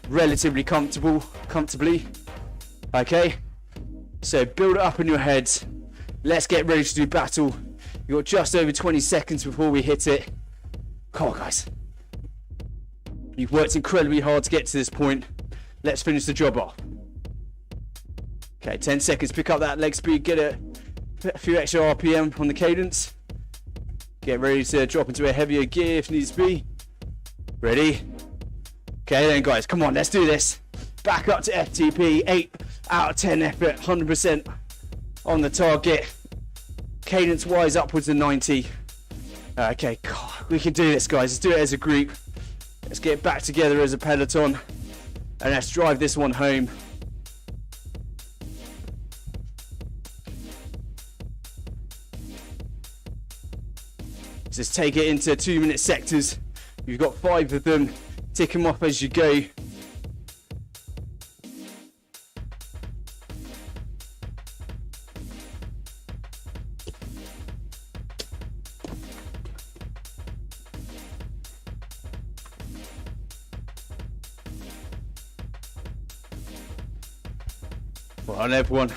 relatively comfortably. Okay, so build it up in your heads. Let's get ready to do battle. You've got just over 20 seconds before we hit it. Come on, guys. You've worked incredibly hard to get to this point. Let's finish the job off. Okay, 10 seconds. Pick up that leg speed. Get a few extra RPM on the cadence. Get ready to drop into a heavier gear if needs be. Ready? Okay then, guys. Come on, let's do this. Back up to FTP. 8 out of 10 effort. 100% on the target. Cadence-wise, upwards of 90. Okay, God, we can do this, guys. Let's do it as a group. Let's get back together as a peloton, and let's drive this one home. Just take it into 2-minute sectors. You've got 5 of them. Tick them off as you go. Well on, everyone.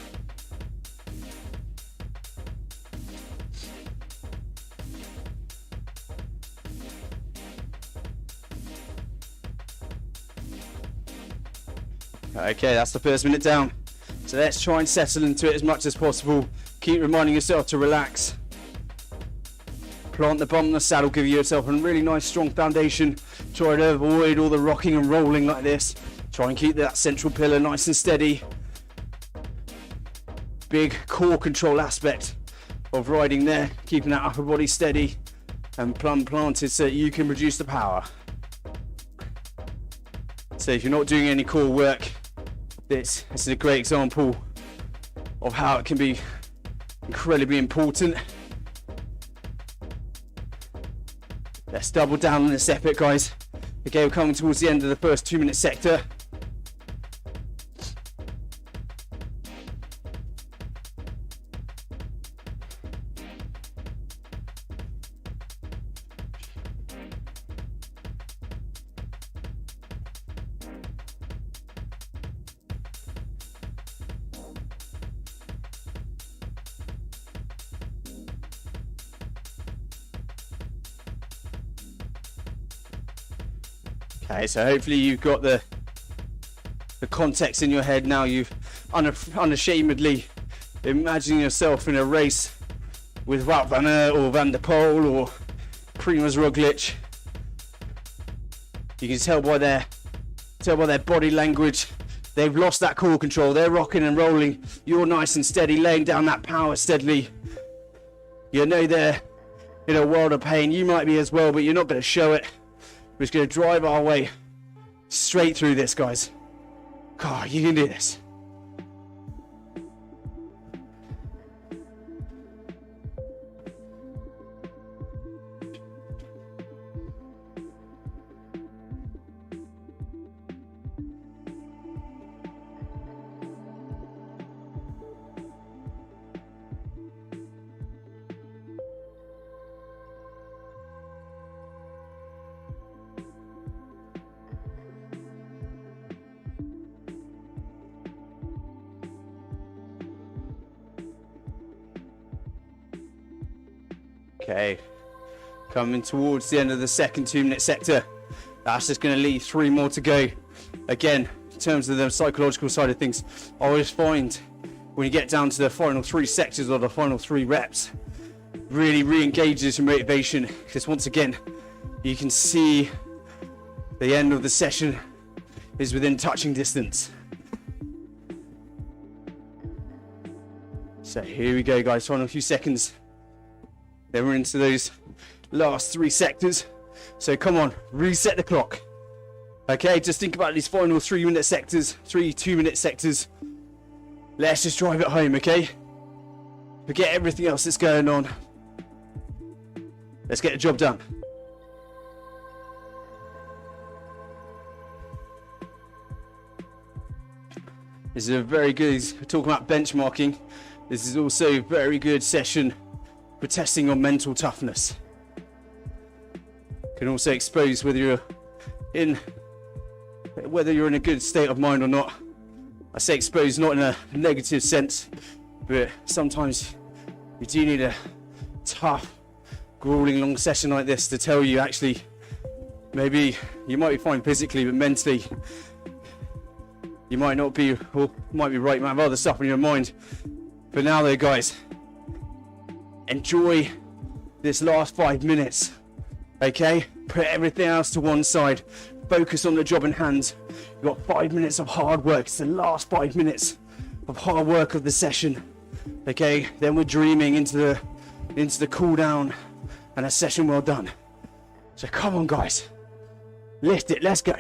Okay, that's the first minute down. So let's try and settle into it as much as possible. Keep reminding yourself to relax. Plant the bum in the saddle, give yourself a really nice strong foundation. Try to avoid all the rocking and rolling like this. Try and keep that central pillar nice and steady. Big core control aspect of riding there, keeping that upper body steady and plumb planted so that you can produce the power. So if you're not doing any core work, this is a great example of how it can be incredibly important. Let's double down on this effort, guys. Okay, we're coming towards the end of the first 2-minute sector. Okay, so hopefully you've got the context in your head now. You've unashamedly imagining yourself in a race with Wout van Aert or Van der Poel or Primož Roglic. You can tell by their body language, they've lost that core control. They're rocking and rolling. You're nice and steady, laying down that power steadily. You know they're in a world of pain. You might be as well, but you're not going to show it. We're just going to drive our way straight through this, guys. God, you can do this. Okay, coming towards the end of the second 2-minute sector. That's just going to leave 3 more to go. Again, in terms of the psychological side of things, I always find when you get down to the final 3 sectors or the final 3 reps, really re-engages your motivation, because once again, you can see the end of the session is within touching distance. So here we go, guys, final few seconds. Then we're into those last 3 sectors. So come on, reset the clock. Okay, just think about these final 3-minute sectors, 3 2-minute sectors. Let's just drive it home, okay? Forget everything else that's going on. Let's get the job done. This is a very good, talking about benchmarking, this is also a very good session for testing on mental toughness. Can also expose whether you're in a good state of mind or not. I say expose not in a negative sense, but sometimes you do need a tough, grueling long session like this to tell you actually maybe you might be fine physically, but mentally you might not be, or might be right, might have other stuff in your mind. But now though, guys, enjoy this last 5 minutes, okay? Put everything else to one side. Focus on the job in hand. You've got 5 minutes of hard work. It's the last 5 minutes of hard work of the session, okay? Then we're dreaming into the cool down and a session well done. So come on, guys. Lift it, let's go.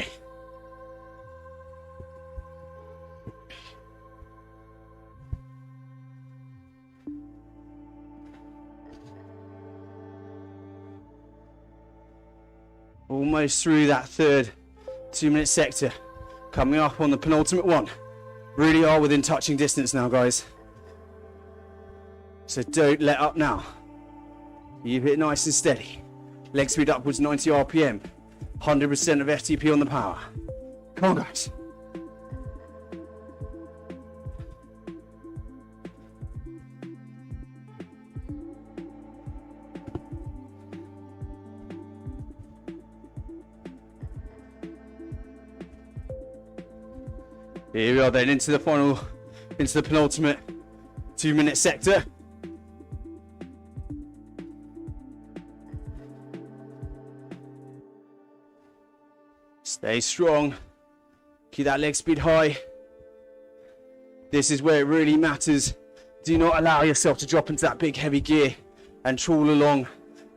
Almost through that third 2-minute sector. Coming up on the penultimate one. Really are within touching distance now, guys. So don't let up now. Keep it nice and steady. Leg speed upwards 90 RPM. 100% of FTP on the power. Come on, guys. Here we are then into the penultimate 2-minute sector. Stay strong. Keep that leg speed high. This is where it really matters. Do not allow yourself to drop into that big heavy gear and trawl along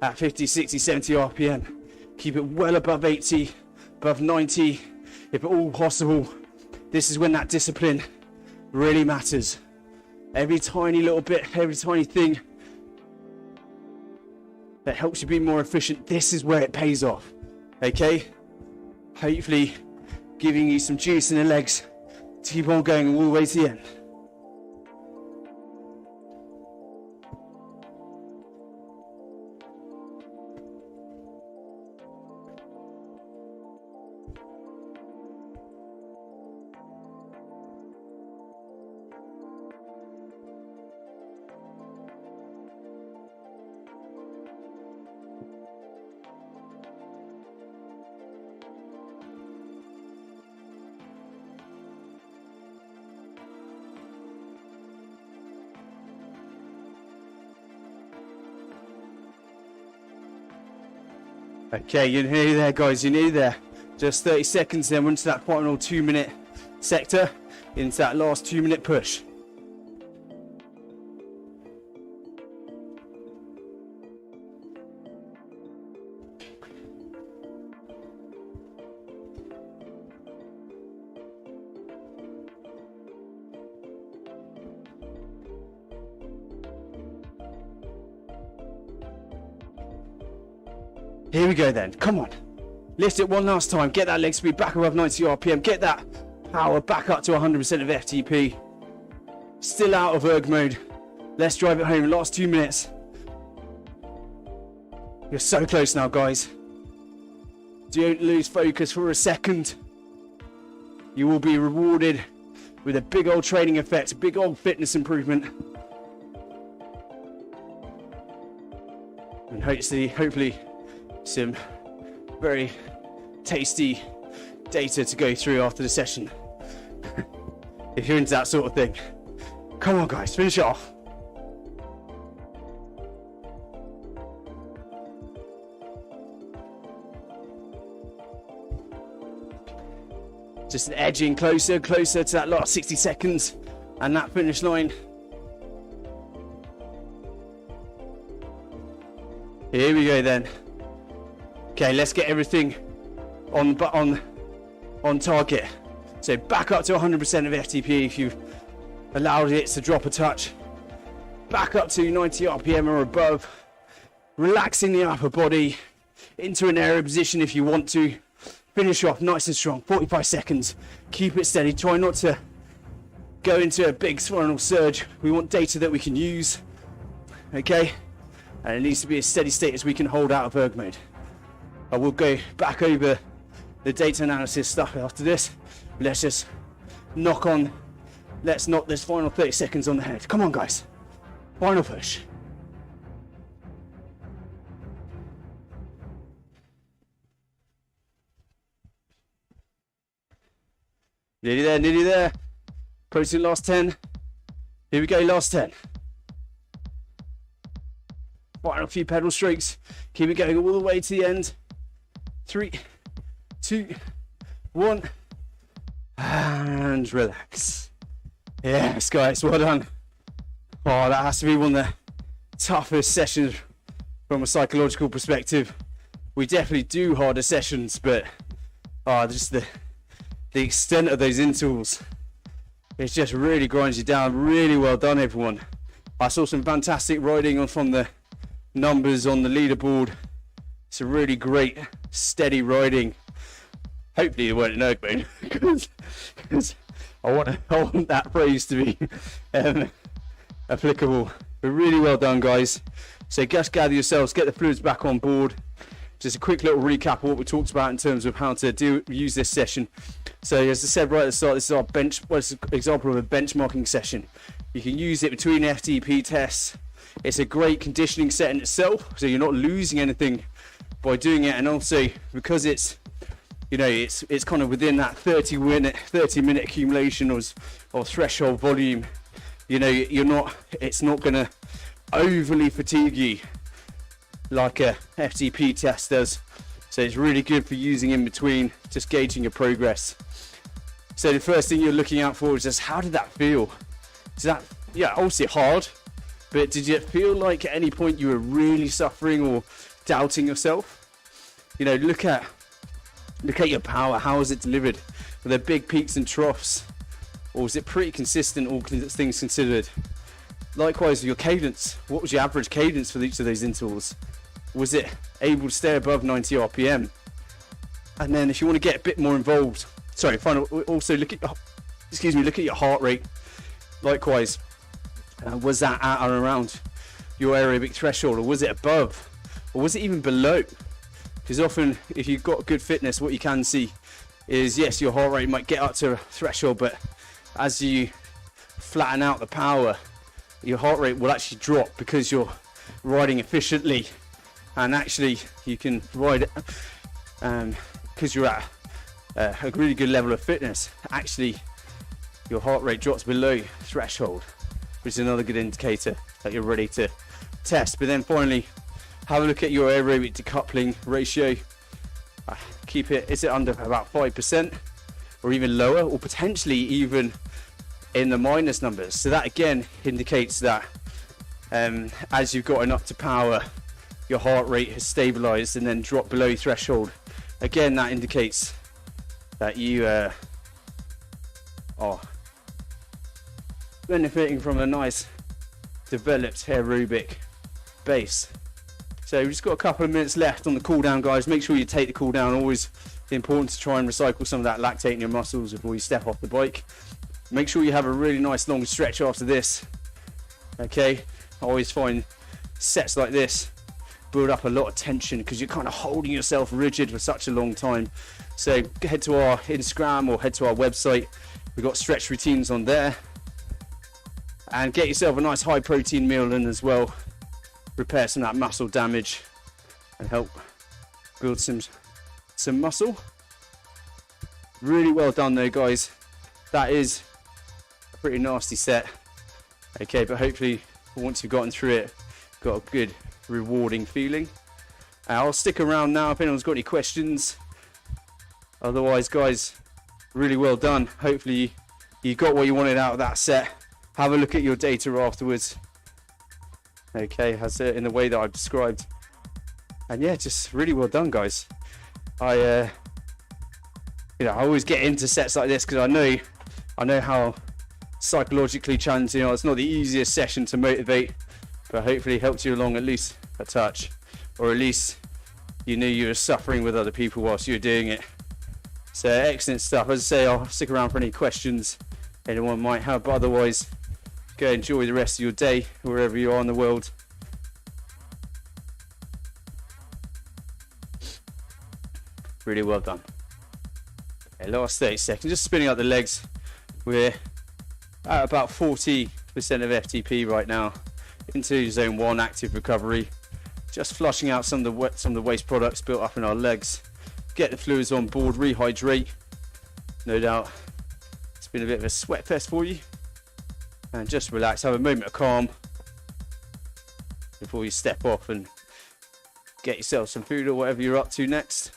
at 50, 60, 70 RPM. Keep it well above 80, above 90, if at all possible. This is when that discipline really matters. Every tiny little bit, every tiny thing that helps you be more efficient, this is where it pays off, okay? Hopefully giving you some juice in the legs to keep on going all the way to the end. Okay, you're nearly there, guys, you're nearly there. Just 30 seconds, then we're into that final 2-minute sector, into that last 2-minute push. Here we go then, come on. Lift it one last time, get that leg speed back above 90 RPM, get that power back up to 100% of FTP. Still out of erg mode. Let's drive it home, last 2 minutes. You're so close now, guys. Don't lose focus for a second. You will be rewarded with a big old training effect, a big old fitness improvement. And hopefully some very tasty data to go through after the session. If you're into that sort of thing. Come on, guys, finish it off. Just edging closer to that last 60 seconds and that finish line. Here we go then. Okay, let's get everything on target. So back up to 100% of FTP if you've allowed it to drop a touch. Back up to 90 RPM or above. Relaxing the upper body into an aero position if you want to. Finish off nice and strong, 45 seconds. Keep it steady. Try not to go into a big spinal surge. We want data that we can use. Okay? And it needs to be as steady state as we can hold out of erg mode. I will go back over the data analysis stuff after this. Let's just let's knock this final 30 seconds on the head. Come on, guys. Final push. Nearly there. Approaching last 10. Here we go, last 10. Final few pedal strokes. Keep it going all the way to the end. 3, 2, 1. And relax. Yes, guys, well done. Oh, that has to be one of the toughest sessions from a psychological perspective. We definitely do harder sessions, but just the extent of those intervals, it just really grinds you down. Really well done, everyone. I saw some fantastic riding from the numbers on the leaderboard. It's a really great, steady riding. Hopefully you weren't in erg mode, because I want that phrase to be applicable. But really well done, guys. So just gather yourselves, get the fluids back on board. Just a quick little recap of what we talked about in terms of how to use this session. So as I said right at the start, this is our example of a benchmarking session. You can use it between FTP tests. It's a great conditioning set in itself, so you're not losing anything by doing it, and also because it's kind of within that 30 minute accumulation of threshold volume. It's not going to overly fatigue you like a FTP test does. So it's really good for using in between, just gauging your progress. So the first thing you're looking out for is just, how did that feel? Obviously hard, but did it feel like at any point you were really suffering or doubting yourself? Look at your power. How is it delivered? Were there big peaks and troughs, or was it pretty consistent, all things considered? Likewise, your cadence. What was your average cadence for each of those intervals? Was it able to stay above 90 RPM? And then if you want to get a bit more involved, also look at your heart rate. Likewise, was that at or around your aerobic threshold, or was it above, or was it even below? Because often, if you've got good fitness, what you can see is, yes, your heart rate might get up to a threshold, but as you flatten out the power, your heart rate will actually drop because you're riding efficiently, and actually you can ride because you're at a really good level of fitness. Actually, your heart rate drops below threshold, which is another good indicator that you're ready to test. But then finally, have a look at your aerobic decoupling ratio. Is it under about 5%, or even lower, or potentially even in the minus numbers? So that again indicates that as you've gotten up to power, your heart rate has stabilized and then dropped below threshold. Again, that indicates that you are benefiting from a nice developed aerobic base. So we've just got a couple of minutes left on the cool down, guys. Make sure you take the cool down. Always important to try and recycle some of that lactate in your muscles before you step off the bike. Make sure you have a really nice long stretch after this. Okay, I always find sets like this build up a lot of tension because you're kind of holding yourself rigid for such a long time. So head to our Instagram or head to our website. We've got stretch routines on there, and get yourself a nice high protein meal in as well. Repair some of that muscle damage and help build some muscle. Really well done though, guys. That is a pretty nasty set. Okay, but hopefully once you've gotten through it, got a good rewarding feeling. I'll stick around now if anyone's got any questions. Otherwise, guys, really well done. Hopefully you got what you wanted out of that set. Have a look at your data afterwards. Okay, as in the way that I've described. And yeah, just really well done, guys. I always get into sets like this because I know how psychologically challenging. It's not the easiest session to motivate, but hopefully helped you along at least a touch, or at least you knew you were suffering with other people whilst you were doing it. So excellent stuff. As I say, I'll stick around for any questions anyone might have, but otherwise go enjoy the rest of your day wherever you are in the world. Really well done. Okay, last 30 seconds, just spinning out the legs. We're at about 40% of FTP right now, into zone 1 active recovery. Just flushing out some of the waste products built up in our legs. Get the fluids on board, rehydrate. No doubt it's been a bit of a sweat fest for you. And just relax, have a moment of calm before you step off and get yourself some food or whatever you're up to next.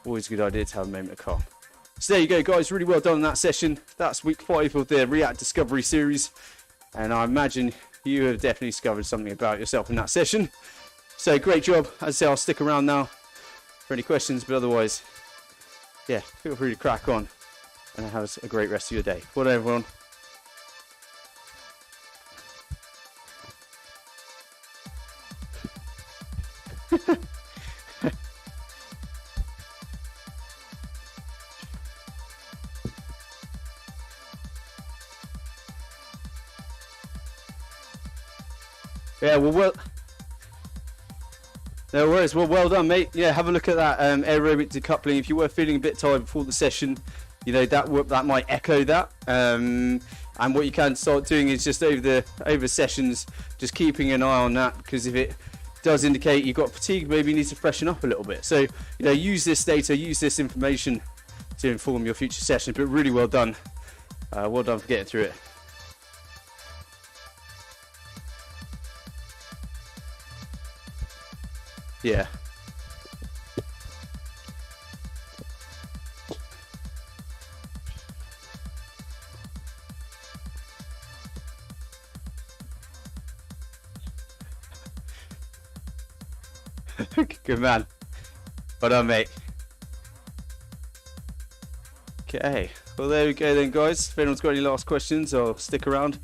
Always a good idea to have a moment of calm. So there you go, guys, really well done in that session. That's week 5 of the Riak Discovery series, and I imagine you have definitely discovered something about yourself in that session. So great job. As I say, I'll stick around now for any questions, but otherwise, yeah, feel free to crack on and have a great rest of your day. Well done, everyone. Yeah, well, no worries. Well done, mate. Yeah, have a look at that aerobic decoupling. If you were feeling a bit tired before the session, you know that might echo that. And what you can start doing is just over sessions, just keeping an eye on that, because if it does indicate you've got fatigue, maybe you need to freshen up a little bit. So use this data, use this information to inform your future sessions. But really well done. Well done for getting through it. Yeah. Good man. Well done, mate. Okay. Well, there we go then, guys. If anyone's got any last questions, I'll stick around.